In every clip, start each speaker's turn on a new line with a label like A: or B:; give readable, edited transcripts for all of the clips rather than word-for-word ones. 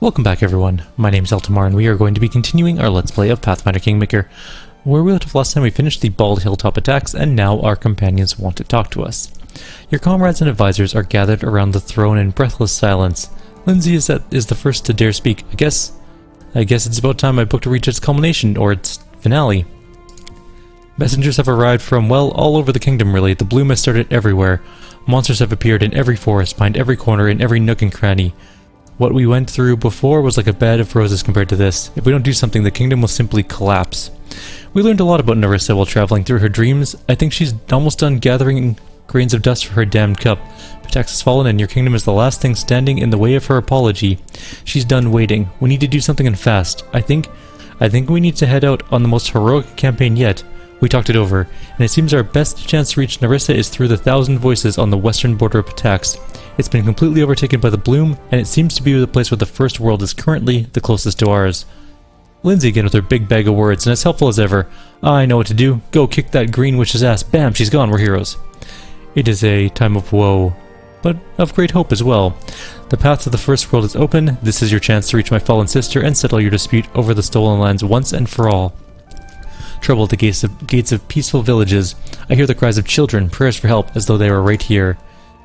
A: Welcome back everyone, my name is Eltimar and we are going to be continuing our Let's Play of Pathfinder Kingmaker. Where we left off last time we finished the Bald Hilltop attacks and now our companions want to talk to us. Your comrades and advisors are gathered around the throne in breathless silence. Lindsay is the first to dare speak. I guess it's about time my book to reach its culmination, or its finale. Messengers have arrived from, well, all over the kingdom really. The bloom has started everywhere. Monsters have appeared in every forest, behind every corner, in every nook and cranny. What we went through before was like a bed of roses compared to this. If we don't do something, the kingdom will simply collapse. We learned a lot about Nerissa while traveling through her dreams. I think she's almost done gathering grains of dust for her damned cup. Pitax has fallen and your kingdom is the last thing standing in the way of her apology. She's done waiting. We need to do something and fast. I think we need to head out on the most heroic campaign yet. We talked it over, and it seems our best chance to reach Nerissa is through the Thousand Voices on the western border of Pitax. It's been completely overtaken by the bloom, and it seems to be the place where the First World is currently the closest to ours. Lindsay again with her big bag of words, and as helpful as ever. I know what to do. Go kick that green witch's ass. Bam, she's gone. We're heroes. It is a time of woe, but of great hope as well. The path to the First World is open. This is your chance to reach my fallen sister and settle your dispute over the stolen lands once and for all. Trouble at the gates of peaceful villages. I hear the cries of children, prayers for help, as though they were right here.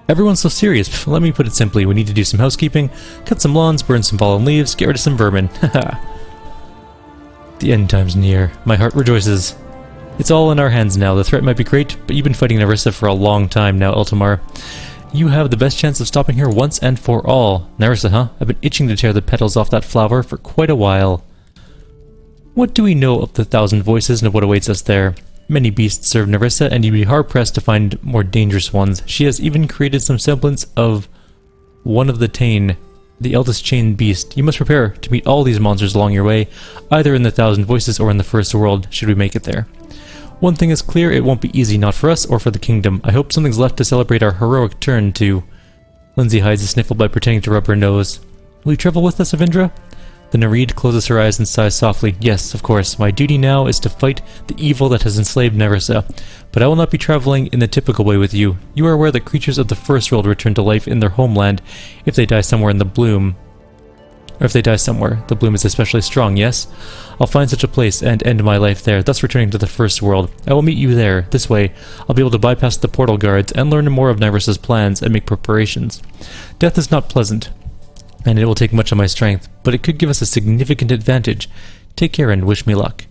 A: Everyone's so serious. Let me put it simply. We need to do some housekeeping, cut some lawns, burn some fallen leaves, get rid of some vermin. Haha. The end time's near. My heart rejoices. It's all in our hands now. The threat might be great, but you've been fighting Nerissa for a long time now, Eltimar. You have the best chance of stopping her once and for all. Nerissa, huh? I've been itching to tear the petals off that flower for quite a while. What do we know of the Thousand Voices and what awaits us there? Many beasts serve Nerissa, and you'd be hard-pressed to find more dangerous ones. She has even created some semblance of one of the Tane, the eldest chained beast. You must prepare to meet all these monsters along your way, either in the Thousand Voices or in the First World, should we make it there. One thing is clear, it won't be easy, not for us or for the kingdom. I hope something's left to celebrate our heroic turn to... Lindsay hides a sniffle by pretending to rub her nose. Will you travel with us, Avindra? The Nereid closes her eyes and sighs softly. Yes, of course. My duty now is to fight the evil that has enslaved Nerissa. But I will not be traveling in the typical way with you. You are aware that creatures of the First World return to life in their homeland if they die somewhere in the bloom. Or if they die somewhere, the bloom is especially strong, yes? I'll find such a place and end my life there, thus returning to the First World. I will meet you there. This way, I'll be able to bypass the portal guards and learn more of Nerissa's plans and make preparations. Death is not pleasant, and it will take much of my strength, but it could give us a significant advantage. Take care and wish me luck.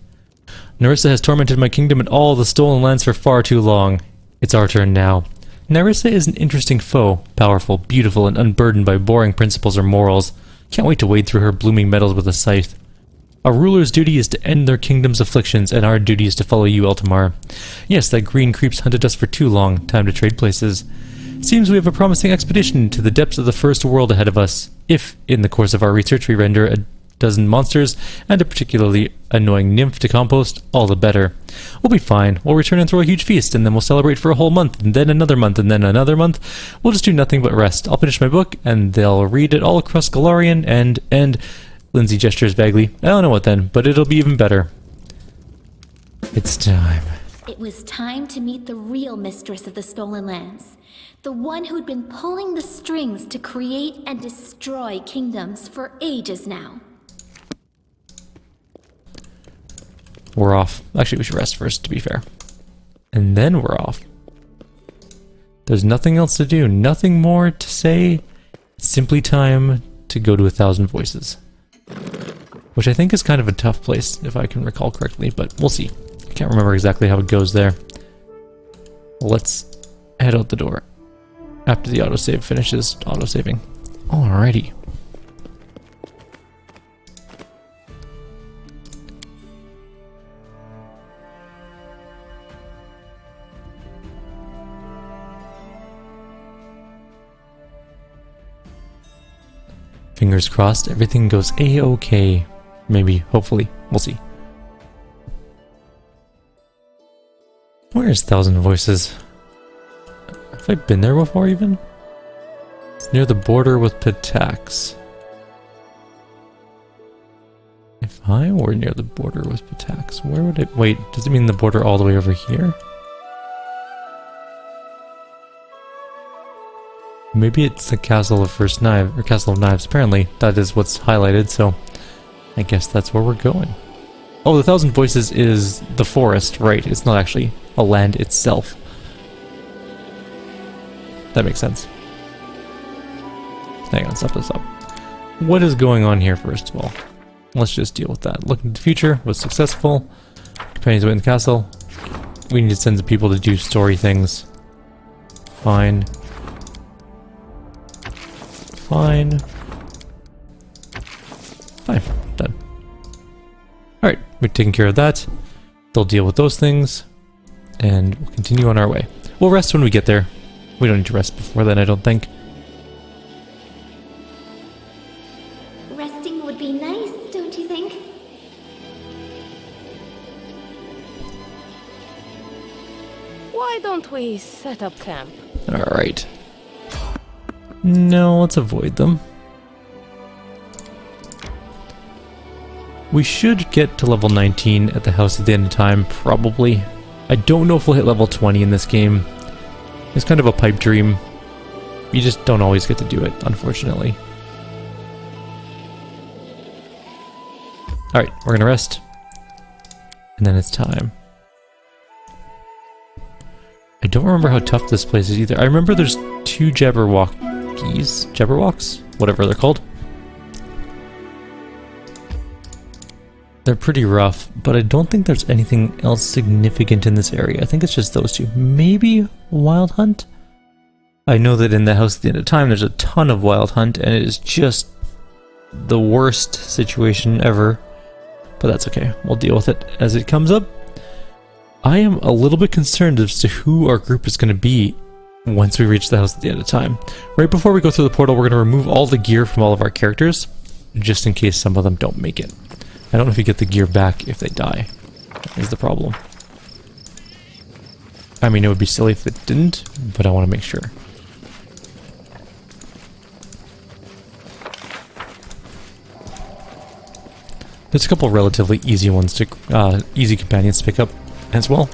A: Nerissa has tormented my kingdom and all the stolen lands for far too long. It's our turn now. Nerissa is an interesting foe, powerful, beautiful, and unburdened by boring principles or morals. Can't wait to wade through her blooming metals with a scythe. A ruler's duty is to end their kingdom's afflictions, and our duty is to follow you, Eltimar. Yes, that green creep's hunted us for too long. Time to trade places. Seems we have a promising expedition to the depths of the First World ahead of us. If, in the course of our research, we render a dozen monsters and a particularly annoying nymph to compost, all the better. We'll be fine. We'll return and throw a huge feast, and then we'll celebrate for a whole month, and then another month, and then another month. We'll just do nothing but rest. I'll finish my book, and they'll read it all across Galarian, and... Lindsay gestures vaguely. I don't know what then, but it'll be even better. It's time.
B: It was time to meet the real mistress of the stolen lands. The one who'd been pulling the strings to create and destroy kingdoms for ages now.
A: We're off. Actually, we should rest first, to be fair. And then we're off. There's nothing else to do. Nothing more to say. It's simply time to go to 1,000 Voices. Which I think is kind of a tough place, if I can recall correctly, but we'll see. I can't remember exactly how it goes there. Let's head out the door. After the autosave finishes autosaving. Alrighty. Fingers crossed, everything goes A-okay. Maybe, hopefully. We'll see. Where is 1,000 Voices? Have I been there before, even? It's near the border with Pitax. If I were near the border with Pitax, where would I... Wait, does it mean the border all the way over here? maybe it's the Castle of First Knives, or Castle of Knives. Apparently, that is what's highlighted, so I guess that's where we're going. Oh, the Thousand Voices is the forest, right? It's not actually a land itself. That makes sense. Hang on, stop this up. What is going on here, first of all? Let's just deal with that. Look at the future, was successful. Companions away in the castle. We need to send some people to do story things. Fine. Fine. Fine. Done. Alright, we're taking care of that. They'll deal with those things. And we'll continue on our way. We'll rest when we get there. We don't need to rest before then, I don't think.
B: Resting would be nice, don't you think?
C: Why don't we set up camp?
A: Alright. No, let's avoid them. We should get to level 19 at the house at the end of time, probably. I don't know if we'll hit level 20 in this game. It's kind of a pipe dream. You just don't always get to do it, unfortunately. Alright, we're gonna rest. And then it's time. I don't remember how tough this place is either. I remember there's 2 Jabberwockies? Jabberwocks? Whatever they're called. They're pretty rough, but I don't think there's anything else significant in this area. I think it's just those 2. Maybe Wild Hunt? I know that in the house at the end of time there's a ton of Wild Hunt, and it is just the worst situation ever. But that's okay. We'll deal with it as it comes up. I am a little bit concerned as to who our group is going to be once we reach the house at the end of time. Right before we go through the portal, we're going to remove all the gear from all of our characters, just in case some of them don't make it. I don't know if you get the gear back if they die, is the problem. I mean, it would be silly if it didn't, but I want to make sure. There's a couple relatively easy ones to, easy companions to pick up as well.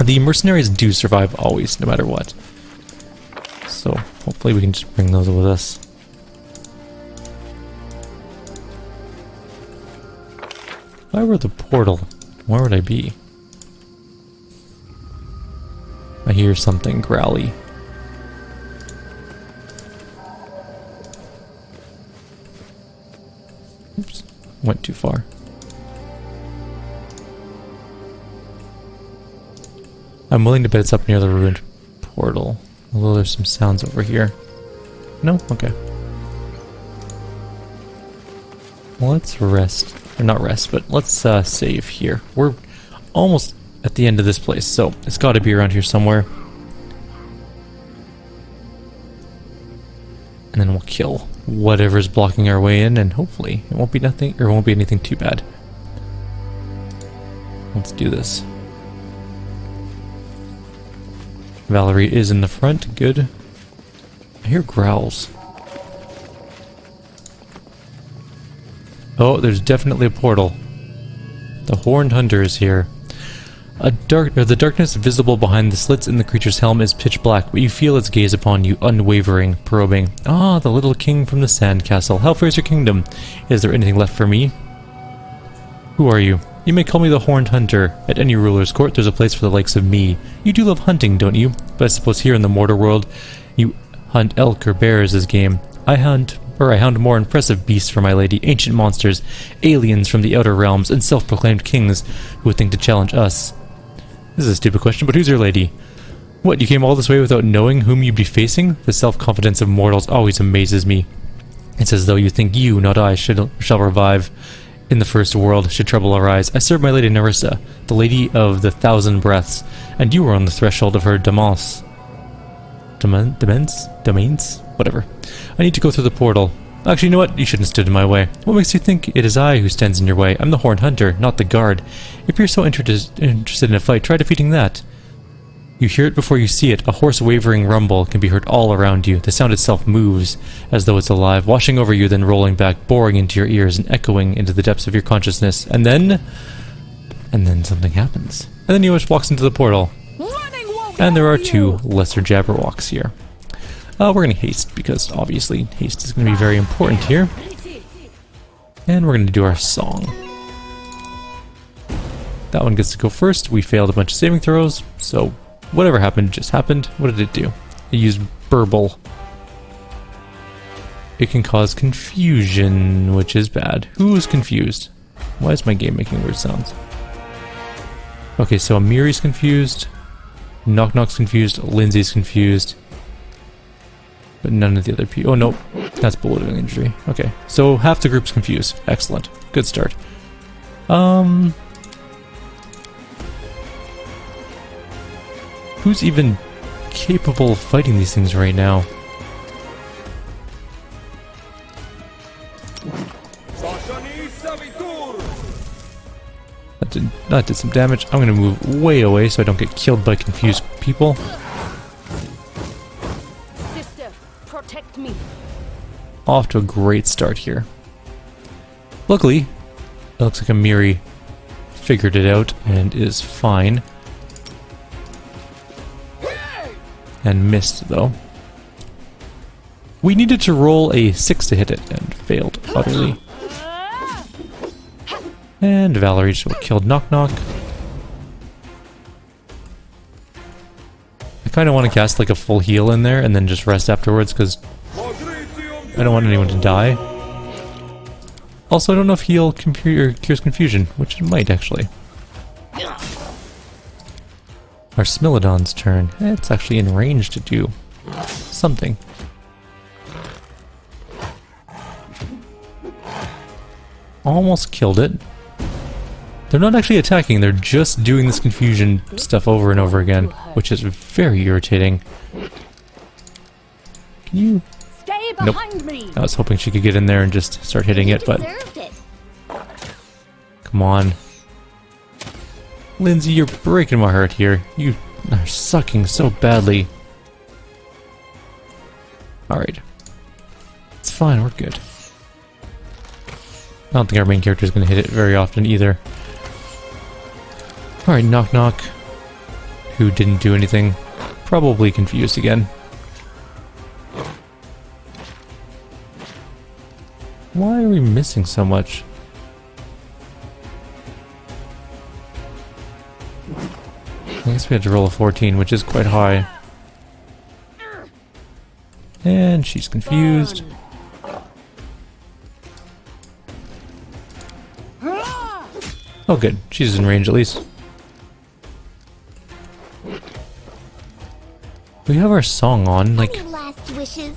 A: The mercenaries do survive always, no matter what. So, hopefully we can just bring those with us. If I were the portal, where would I be? I hear something growly. Oops, went too far. I'm willing to bet it's up near the ruined portal, although there's some sounds over here. No? Okay. Well, let's rest. Or not rest, but let's save here. We're almost at the end of this place, so it's got to be around here somewhere. And then we'll kill whatever's blocking our way in, and hopefully it won't be nothing, or it won't be anything too bad. Let's do this. Valerie is in the front, good. I hear growls. Oh, there's definitely a portal. The Horned Hunter is here. The darkness visible behind the slits in the creature's helm is pitch black, but you feel its gaze upon you, unwavering, probing. Ah, the little king from the sand castle. How fares your kingdom? Is there anything left for me? Who are you? You may call me the Horned Hunter. At any ruler's court, there's a place for the likes of me. You do love hunting, don't you? But I suppose here in the mortar world, you hunt elk or bears as game. I hound more impressive beasts for my lady, ancient monsters, aliens from the outer realms, and self-proclaimed kings who would think to challenge us. This is a stupid question, but who's your lady? What, you came all this way without knowing whom you'd be facing? The self-confidence of mortals always amazes me. It's as though you think you, not I, shall revive. In the first world, should trouble arise, I serve my lady Nerissa, the lady of the 1,000 breaths, and you were on the threshold of her domains? Whatever. I need to go through the portal. Actually, you know what? You shouldn't have stood in my way. What makes you think it is I who stands in your way? I'm the Horned Hunter, not the guard. If you're so interested in a fight, try defeating that. You hear it before you see it. A hoarse wavering rumble can be heard all around you. The sound itself moves, as though it's alive, washing over you, then rolling back, boring into your ears, and echoing into the depths of your consciousness. And then something happens. And then you just walks into the portal. And there are 2 lesser Jabberwocks here. We're going to haste, because obviously haste is going to be very important here. And we're going to do our song. That one gets to go first. We failed a bunch of saving throws, so whatever happened just happened. What did it do? It used burble. It can cause confusion, which is bad. Who is confused? Why is my game making weird sounds? Okay, so Amiri's confused. Knock Knock's confused. Lindsay's confused. But none of the other people. Oh, no. That's bulleting injury. Okay, so half the group's confused. Excellent. Good start. Who's even capable of fighting these things right now? That did some damage. I'm gonna move way away so I don't get killed by confused people.
C: Sister, protect me.
A: Off to a great start here. Luckily, it looks like Amiri figured it out and is fine. And missed, though. We needed to roll a 6 to hit it and failed utterly. And Valerie just killed Knock Knock. I kind of want to cast like a full heal in there and then just rest afterwards because I don't want anyone to die. Also, I don't know if heal cures confusion, which it might actually. Our Smilodon's turn. It's actually in range to do something. Almost killed it. They're not actually attacking, they're just doing this confusion stuff over and over again, which is very irritating. Can you...
C: Stay
A: Nope.
C: behind me.
A: I was hoping she could get in there and just start hitting it, but... Come on. Lindsay, you're breaking my heart here. You are sucking so badly. Alright. It's fine, we're good. I don't think our main character is going to hit it very often either. Alright, Knock Knock, who didn't do anything, probably confused again. Why are we missing so much? I guess we had to roll a 14, which is quite high. And she's confused. Oh good, she's in range at least. We have our song on, like...
B: Last wishes.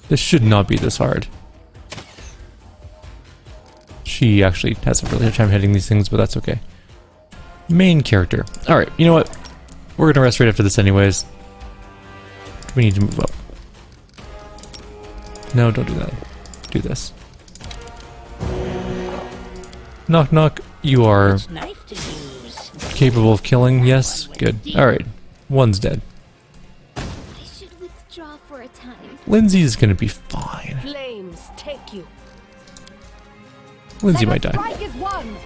A: This should not be this hard. She actually has a really hard time hitting these things, but that's okay. Main character. Alright, you know what? We're gonna rest right after this anyways. We need to move up. No, don't do that. Do this. Knock Knock, you are capable of killing, yes? Good. Alright, one's dead.
B: I should withdraw for a time.
A: Lindsay's gonna be fine.
C: Flames take you.
A: Lindsay might die.
C: Strike is one.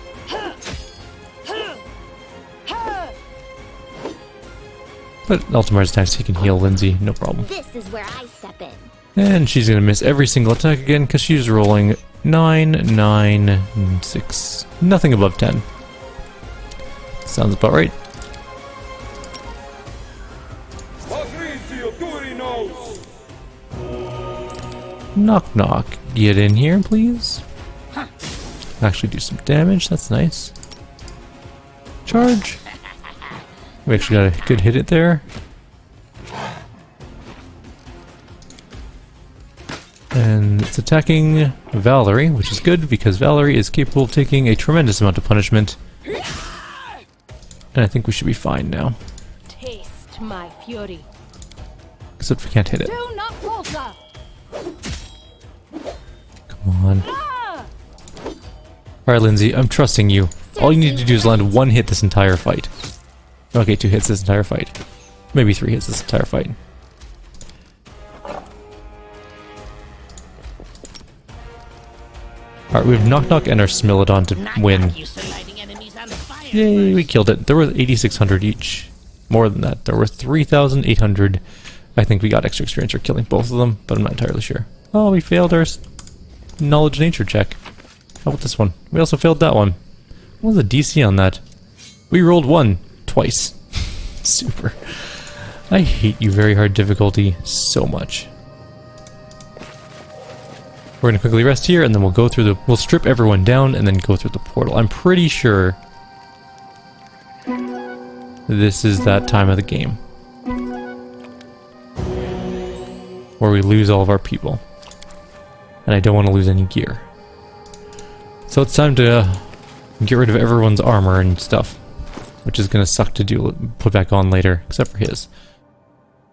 A: But Eltimar's attacks, he can heal Lindsay, no problem.
B: This is where I step in.
A: And she's gonna miss every single attack again because she's rolling 9, 9, and 6. Nothing above 10. Sounds about right. Knock Knock, get in here, please. Actually do some damage, that's nice. Charge. We actually got a good hit it there. And it's attacking Valerie, which is good because Valerie is capable of taking a tremendous amount of punishment. And I think we should be fine now.
C: Taste my fury.
A: Except we can't hit it.
C: Do not falter.
A: Come on. Alright, Lindsay, I'm trusting you. All you need to do is land one hit this entire fight. Okay, 2 hits this entire fight. Maybe 3 hits this entire fight. Alright, we have Knock Knock and our Smilodon to win. Yay, we killed it. There were 8,600 each. more than that. There were 3,800. I think we got extra experience for killing both of them, but I'm not entirely sure. Oh, we failed our knowledge nature check. How about this one? We also failed that one. What was the DC on that? We rolled 1 twice. Super. I hate you very hard difficulty so much. We're gonna quickly rest here, and then we'll go through the... We'll strip everyone down, and then go through the portal. I'm pretty sure this is that time of the game where we lose all of our people. And I don't want to lose any gear. So it's time to get rid of everyone's armor and stuff. Which is gonna suck to put back on later, except for his.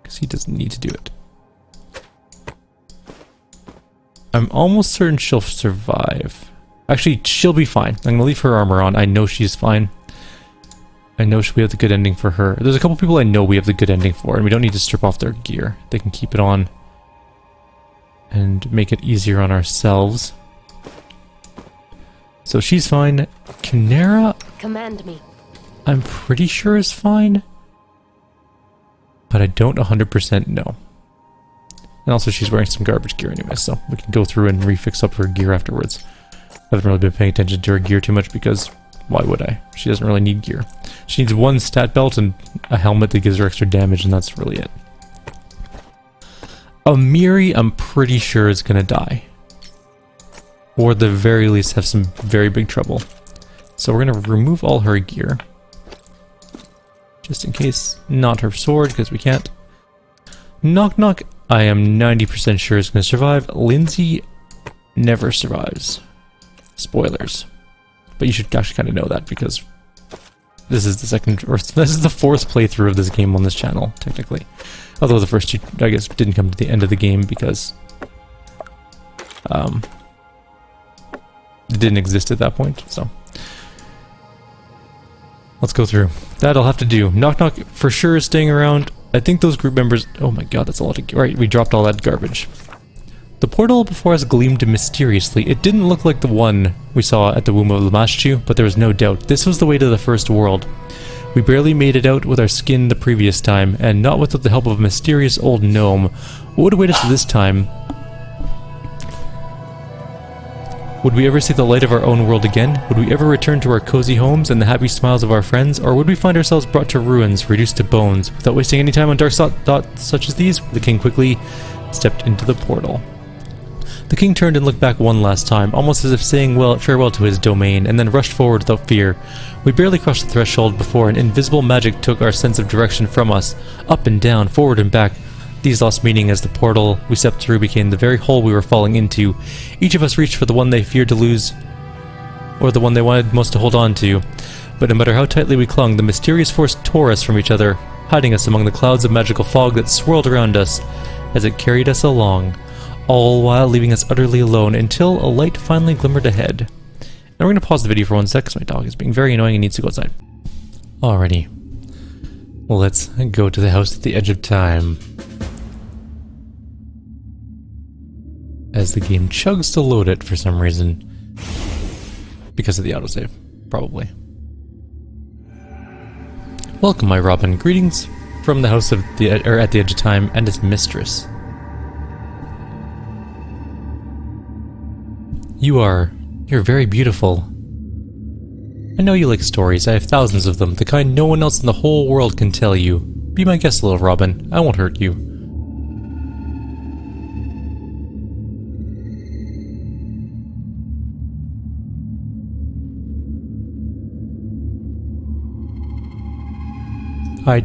A: Because he doesn't need to do it. I'm almost certain she'll survive. Actually, she'll be fine. I'm gonna leave her armor on. I know she's fine. I know we have the good ending for her. There's a couple people I know we have the good ending for, and we don't need to strip off their gear. They can keep it on and make it easier on ourselves. So she's fine. Kinera,
C: Command me.
A: I'm pretty sure is fine, but I don't 100% know. And also she's wearing some garbage gear anyway, so we can go through and refix up her gear afterwards. I haven't really been paying attention to her gear too much because why would I? She doesn't really need gear. She needs 1 stat belt and a helmet that gives her extra damage, and that's really it. Amiri, I'm pretty sure is gonna die. Or at the very least have some very big trouble. So we're gonna remove all her gear. Just in case. Not her sword, because we can't. Knock Knock, I am 90% sure is gonna survive. Lindsay never survives. Spoilers. But you should actually kind of know that because this is the second, or this is the 4th playthrough of this game on this channel, technically. Although the first 2, I guess, didn't come to the end of the game because it didn't exist at that point, so. Let's go through. That I'll have to do. Knock Knock for sure is staying around. I think those group members, oh my god, that's a lot of, right, we dropped all that garbage. The portal before us gleamed mysteriously. It didn't look like the one we saw at the womb of Lamashtu, but there was no doubt this was the way to the first world. We barely made it out with our skin the previous time, and not without the help of a mysterious old gnome. What would await us this time? Would we ever see the light of our own world again? Would we ever return to our cozy homes and the happy smiles of our friends? Or would we find ourselves brought to ruins, reduced to bones? Without wasting any time on dark thoughts such as these, the king quickly stepped into the portal. The king turned and looked back one last time, almost as if saying farewell to his domain, and then rushed forward without fear. We barely crossed the threshold before an invisible magic took our sense of direction from us, up and down, forward and back. These lost meaning as the portal we stepped through became the very hole we were falling into. Each of us reached for the one they feared to lose, or the one they wanted most to hold on to. But no matter how tightly we clung, the mysterious force tore us from each other, hiding us among the clouds of magical fog that swirled around us as it carried us along, all while leaving us utterly alone until a light finally glimmered ahead. And we're going to pause the video for 1 sec because my dog is being very annoying and needs to go outside. Alrighty. Well, let's go to the house at the edge of time. As the game chugs to load it for some reason. Because of the autosave, probably. Welcome, my Robin. Greetings from the house at the edge of time and its mistress. You're very beautiful. I know you like stories. I have thousands of them, the kind no one else in the whole world can tell you. Be my guest, little Robin. I won't hurt you.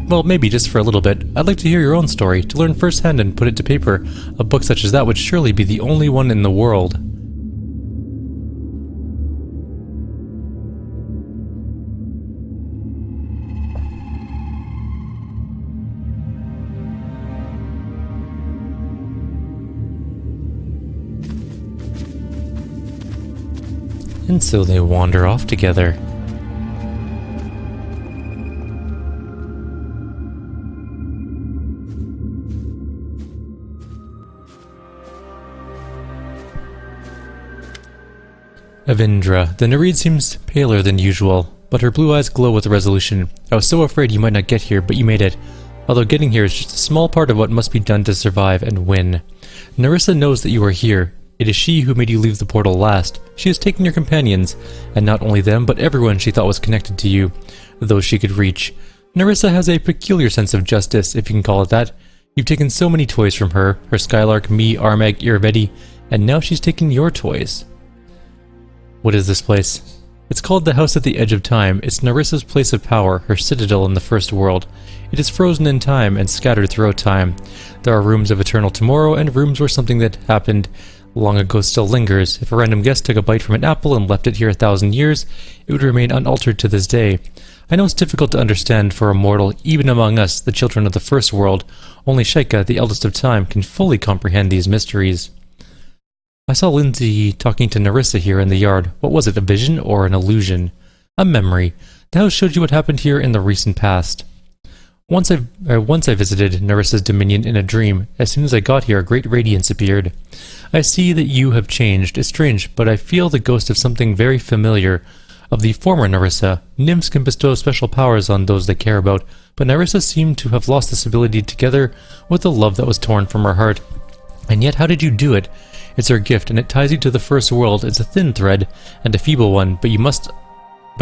A: Well, maybe just for a little bit. I'd like to hear your own story, to learn firsthand and put it to paper. A book such as that would surely be the only one in the world. And so they wander off together. Avindra. The Nereid seems paler than usual. but her blue eyes glow with resolution. I was so afraid you might not get here, but you made it. Although getting here is just a small part of what must be done to survive and win. Nerissa knows that you are here. It is she who made you leave the portal last. She has taken your companions, and not only them, but everyone she thought was connected to you, those she could reach. Nerissa has a peculiar sense of justice, if you can call it that. You've taken so many toys from her Skylark, me, Armag, Irvedi, and now she's taken your toys. What is this place? It's called the House at the Edge of Time. It's Nerissa's place of power, her citadel in the First World. It is frozen in time and scattered throughout time. There are rooms of eternal tomorrow and rooms where something that happened long ago still lingers. If a random guest took a bite from an apple and left it here 1,000 years, it would remain unaltered to this day. I know it's difficult to understand for a mortal, even among us, the children of the First World. Only Sheikah, the eldest of time, can fully comprehend these mysteries. I saw Lindsay talking to Nerissa here in the yard. What was it, a vision or an illusion? A memory. The house showed you what happened here in the recent past. Once I visited Nerissa's dominion in a dream. As soon as I got here, a great radiance appeared. I see that you have changed. It's strange, but I feel the ghost of something very familiar. Of the former Nerissa, nymphs can bestow special powers on those they care about, but Nerissa seemed to have lost this ability together with the love that was torn from her heart. And yet, how did you do it? It's her gift, and it ties you to the First World. It's a thin thread, and a feeble one, but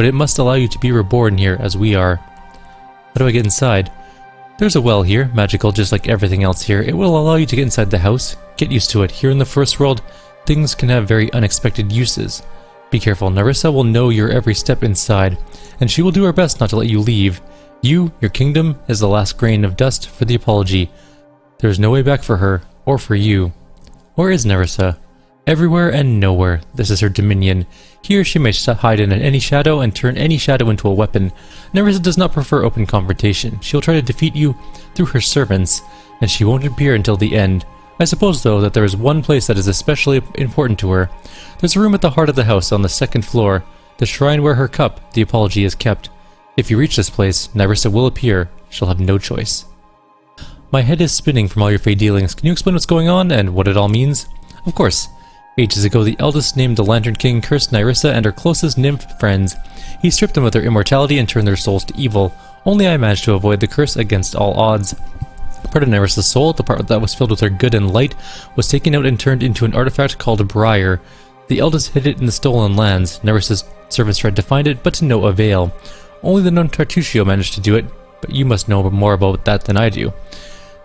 A: it must allow you to be reborn here, as we are. How do I get inside? There's a well here, magical just like everything else here. It will allow you to get inside the house. Get used to it. Here in the First World, things can have very unexpected uses. Be careful. Nerissa will know your every step inside, and she will do her best not to let you leave. You, your kingdom, is the last grain of dust for the apology. There is no way back for her, or for you. Where is Nerissa? Everywhere and nowhere. This is her dominion. Here she may hide in any shadow and turn any shadow into a weapon. Nerissa does not prefer open confrontation. She'll try to defeat you through her servants, and she won't appear until the end. I suppose, though, that there is one place that is especially important to her. There's a room at the heart of the house on the second floor, the shrine where her cup, the apology, is kept. If you reach this place, Nerissa will appear. She'll have no choice. My head is spinning from all your fey dealings. Can you explain what's going on and what it all means? Of course. Ages ago, the eldest named the Lantern King cursed Nerissa and her closest nymph friends. He stripped them of their immortality and turned their souls to evil. Only I managed to avoid the curse against all odds. Part of Nerissa's soul, the part that was filled with her good and light, was taken out and turned into an artifact called a briar. The eldest hid it in the stolen lands. Nerissa's servants tried to find it, but to no avail. Only the known Tartuccio managed to do it, but you must know more about that than I do.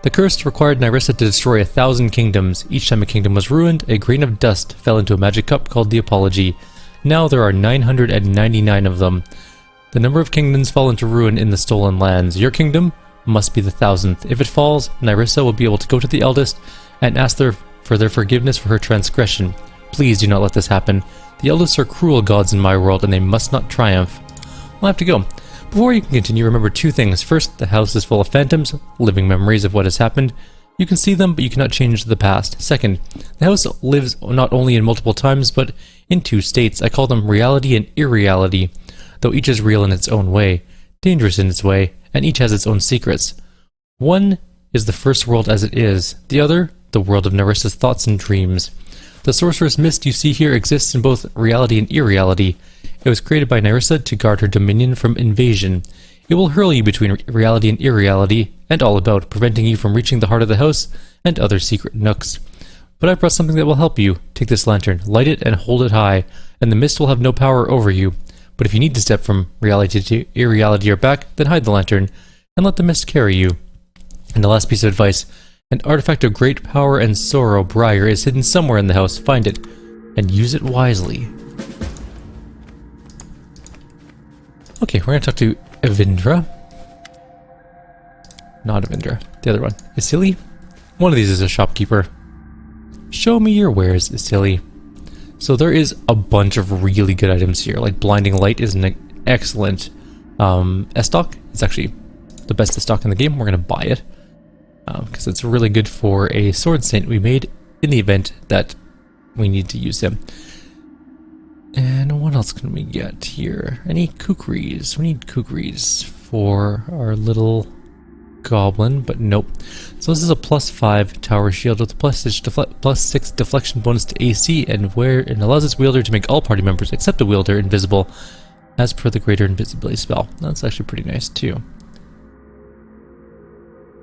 A: The curse required Nerissa to destroy 1,000 kingdoms. Each time a kingdom was ruined, a grain of dust fell into a magic cup called the Apology. Now there are 999 of them. The number of kingdoms fall into ruin in the stolen lands. Your kingdom must be the 1,000th. If it falls, Nerissa will be able to go to the eldest and ask for their forgiveness for her transgression. Please do not let this happen. The eldest are cruel gods in my world, and they must not triumph. I'll have to go. Before you can continue, remember two things. First, the house is full of phantoms, living memories of what has happened. You can see them, but you cannot change the past. Second, the house lives not only in multiple times, but in two states. I call them reality and irreality, though each is real in its own way, dangerous in its way, and each has its own secrets. One is the First World as it is, the other, the world of Nerissa's thoughts and dreams. The sorcerous mist you see here exists in both reality and irreality. It was created by Nerissa to guard her dominion from invasion. It will hurl you between reality and irreality, and all about, preventing you from reaching the heart of the house and other secret nooks. But I brought something that will help you. Take this lantern, light it, and hold it high, and the mist will have no power over you. But if you need to step from reality to irreality or back, then hide the lantern, and let the mist carry you. And the last piece of advice, an artifact of great power and sorrow, Briar, is hidden somewhere in the house. Find it, and use it wisely. Okay, we're going to talk to Evindra. Not Evindra. The other one. Isili? One of these is a shopkeeper. Show me your wares, Isili. So there is a bunch of really good items here. Like Blinding Light is an excellent S-stock. It's actually the best S-stock in the game. We're going to buy it. Because it's really good for a sword saint we made in the event that we need to use him. And what else can we get here? Any kukris? We need kukris for our little goblin, but nope. So this is a +5 tower shield with a +6 deflection bonus to AC, and it allows its wielder to make all party members except the wielder invisible. as per the greater invisibility spell. That's actually pretty nice too.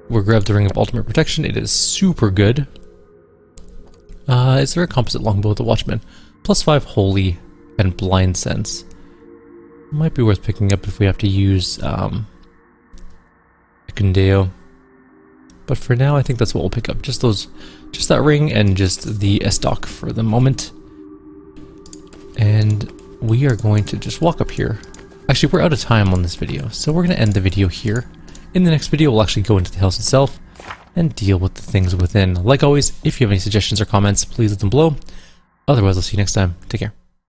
A: We'll grab the Ring of Ultimate Protection. It is super good. Is there a composite longbow with the Watchman? +5 Holy and Blind Sense. Might be worth picking up if we have to use Kundeo. But for now, I think that's what we'll pick up. Just that ring and just the Estoc for the moment. And we are going to just walk up here. Actually, we're out of time on this video, so we're going to end the video here. In the next video, we'll actually go into the house itself and deal with the things within. Like always, if you have any suggestions or comments, please leave them below. Otherwise, I'll see you next time. Take care.